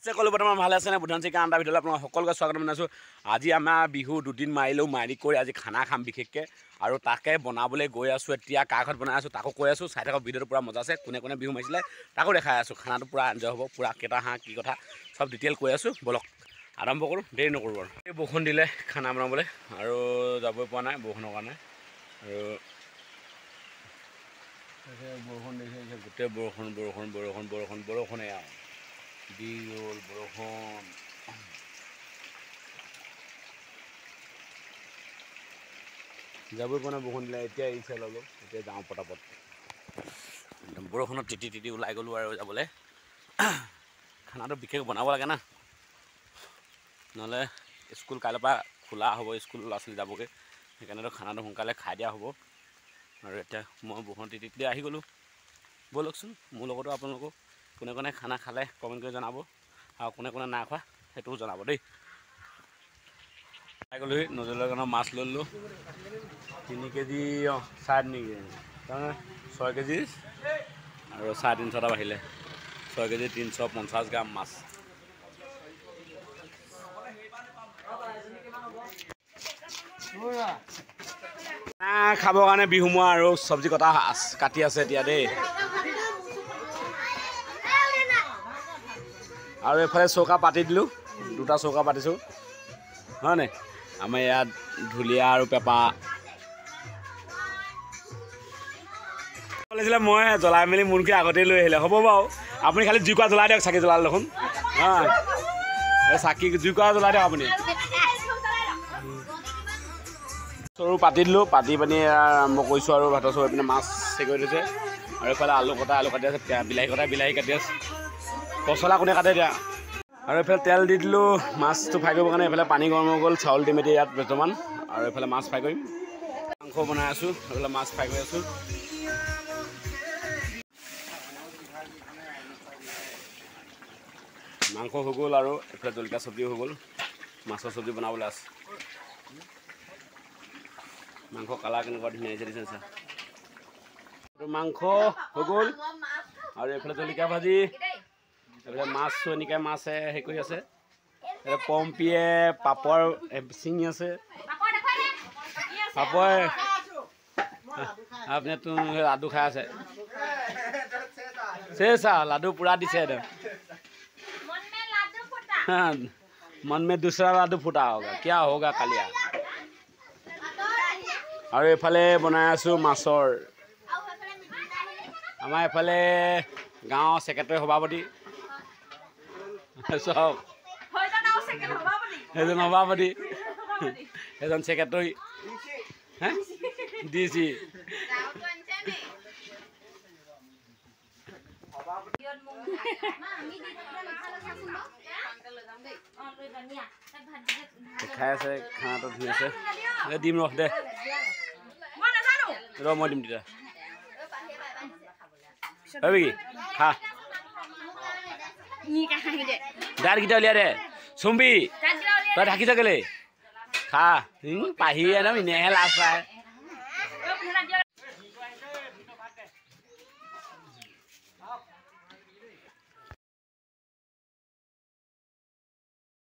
সকলো বৰ্তমান ভালে আছে নে বুধান চিকা আন্দা ভিতৰত আপোনাক সকলোকে স্বাগতম জনাইছোঁ আজি আমাৰ বিহু দুদিন মাৰিলেও মাৰি কৰি আজি খানা খাম বিশেষকৈ আৰু তাকে বনাবলৈ গৈ আছোঁ এতিয়া কাৰ ঘৰত বনাই আছোঁ তাকো কৈ আছোঁ চাই থাকক ভিডিঅ'টো পূৰা মজা আছে কোনে কোনে বিহু মাৰিছিলে তাকো দেখাই আছোঁ খানাটো পূৰা এনজয় হ'ব পূৰা কেইটা হাঁহ কি কথা চব ডিটেইল কৈ আছোঁ বলক আৰম্ভ কৰোঁ দেৰি নকৰোঁ আৰু এই বৰষুণ দিলে খানা বনাবলৈ আৰু যাবই পৰা নাই বৰষুণৰ কাৰণে আৰু বৰষুণ দেখিছে গোটেই বৰষুণেই আৰু দি গ'ল বৰষুণ যাবই পৰা নাই বৰষুণ দিলে এতিয়া এৰিছে অলপ এতিয়া যাওঁ পটাপট একদম বৰষুণত তিতি ওলাই গ'লোঁ আৰু যাবলৈ খানাটো বিশেষ বনাব লাগে না নহ'লে স্কুল কাইলৈৰ পৰা খোলা হ'ব স্কুল ল'ৰা ছোৱালী যাবগৈ সেইকাৰণেতো খানাটো সোনকালে খাই দিয়া হ'ব আৰু এতিয়া মই বৰষুণ তিতি আহি গ'লোঁ ব'লকচোন মোৰ লগতো আপোনালোকো কোনে কোনে খানা খালে কমেণ্ট কৰি জনাব আৰু কোনে কোনে নাই খোৱা সেইটোও জনাব দেই খাই গ'লোহি নজৰৰ কাৰণে মাছ লৈ ল'লোঁ 3 কেজি 3.5 কেজি তাৰমানে 6 কেজি আৰু 350 বাঢ়িলে 6 কেজি 350 গ্ৰাম মাছ খাবৰ কাৰণে বিহুমোৱা আৰু চব্জি কটা কাটি আছে এতিয়া দেই আৰু এইফালে চৌকা পাতি দিলোঁ 2টা চৌকা পাতিছোঁ হয় নাই আমাৰ ইয়াত ঢুলীয়া আৰু পেপা লাগিছিলে মই জ্বলাই মেলি মুৰ্গী আগতেই লৈ আহিলে হ'ব বাৰু আপুনি খালি জুইকুৰা জ্বলাই দিয়ক চাকি জ্বলালে দেখোন হয় এই চাকি জুইকুৰা জ্বলাই দিয়ক আপুনি চৰু পাতি দিলোঁ পাতি পানি আৰম্ভ কৰিছোঁ আৰু ভাতৰ চৰু এইপিনে মাছ হেৰি কৰি থৈছে আৰু এইফালে আলু কাটি আছে বিলাহী কাটি আছে পচলা কোনে কাটে দিয়া আৰু এইফালে তেল দি দিলোঁ মাছটো ফ্ৰাই কৰিবৰ কাৰণে এইফালে পানী গৰম হৈ গ'ল চাউল দিম এতিয়া ইয়াত বৰ্তমান আৰু এইফালে মাছ ফ্ৰাই কৰিম মাংস বনাই আছোঁ এইফালে মাছ ফ্ৰাই কৰি আছোঁ মাংস হৈ গ'ল আৰু এইফালে জলকীয়া চব্জিও হৈ গ'ল মাছৰ চব্জি বনাবলৈ আছে মাংস কালাৰ কেনেকুৱা ধুনীয়া হৈছে দিছে চা মাংস হৈ গ'ল আৰু এইফালে জলকীয়া ভাজি এইফালে মাছ এনেকৈ মাছে হেৰি কৰি আছে পম্পীয়ে পাপৰ চিঙি আছে পাপৰ আপুনি তো লাডু খাই আছে চা লাডু পূৰা দিছে একদম मन में दूसरा लाडू फुटा होगा क्या होगा कालिया আৰু এইফালে বনাই আছোঁ মাছৰ আমাৰ এইফালে গাঁৱৰ ছেক্ৰেটাৰী সভাপতি চব এজন সভাপতি এজন ছেক্ৰেটাৰী ডিচি খাই আছে খানাটো ধুই আছে দিম ৰহ দে ৰ মই দিম তেতিয়া হয় কি খা দাঁতকেইটা উলিয়াই দে চুম্বি তই ঢাকি থাকেলে খা পাহি একদম এনেহে লাজ পায়